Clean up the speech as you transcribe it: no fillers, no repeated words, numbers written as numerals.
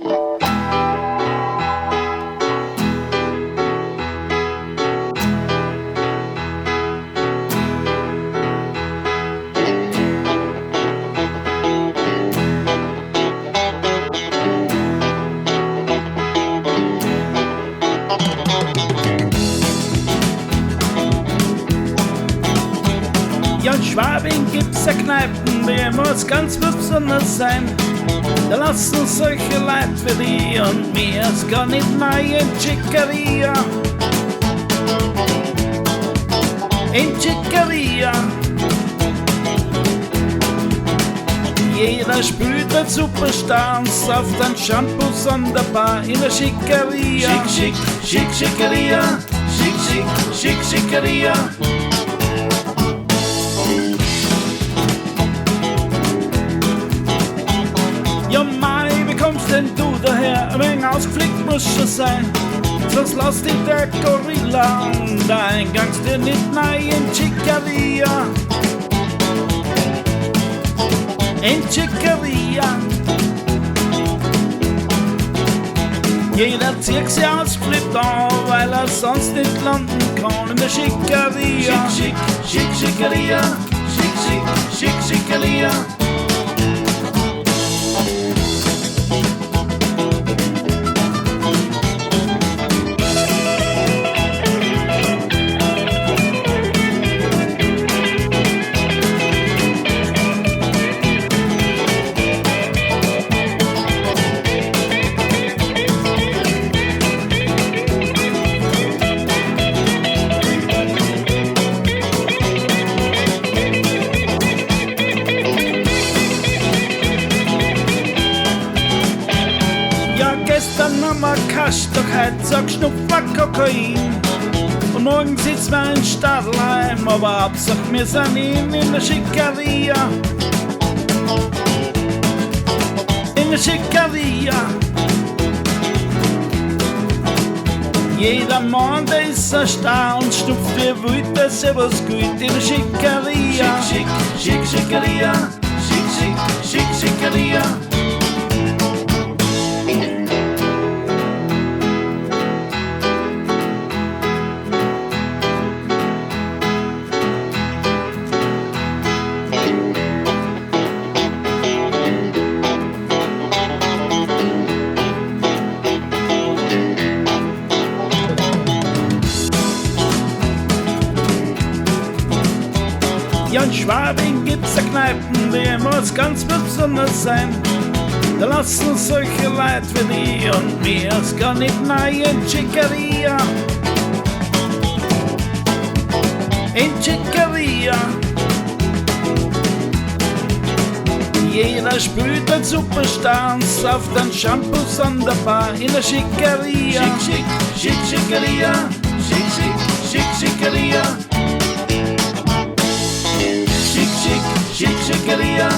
Ja, in Schwabing gibt's ja Kneipen, die muss ganz besonders sein. Da lassen solche Leute für die und mir es gar nicht neu in Chicaria. In Chicaria. Jeder spült ein Superstar und sauft ein Shampoo sonderbar in der Chicaria. Schick, schick, schick, Chicaria. Schick, schick, schick, Chicaria. Ja, Mai, wie kommst denn du daher? Ein wenig ausgeflickt muss schon sein. Sonst lass dich der Gorilla und der Eingangs dir nicht nein in Chicaria. In Chicaria. Jeder zieht sich aus, flippt an, weil er sonst nicht landen kann in der Chicaria. Schick, schick, schick, Chicaria. Schick, schick, schick, Chicaria. Gestern haben wir Kasch, doch heute sag Schnupfer Kokain. Und morgen sitzen wir in Stadelheim, aber Hauptsache wir sind in der Chicaria. In der Chicaria. Jeder Mann, der ist ein Star und schnupft wie wild, das ist ja was gut in der Chicaria. Schick, schick, schick, Chicaria. Schick, schick, schick, Chicaria. Ja, in Schwabing gibt's ja Kneipen, die muss ganz besonders sein. Da lassen solche Leute wie die und mir es gar nicht neu in Chicaria. In Chicaria. Jeder spült ein Superstar und sauft ein Shampoo sonderbar in der Chicaria. Schick, schick, schick, Chicaria. Schick, schick, schick, Chicaria. Chick, chick, chick, Chicaria.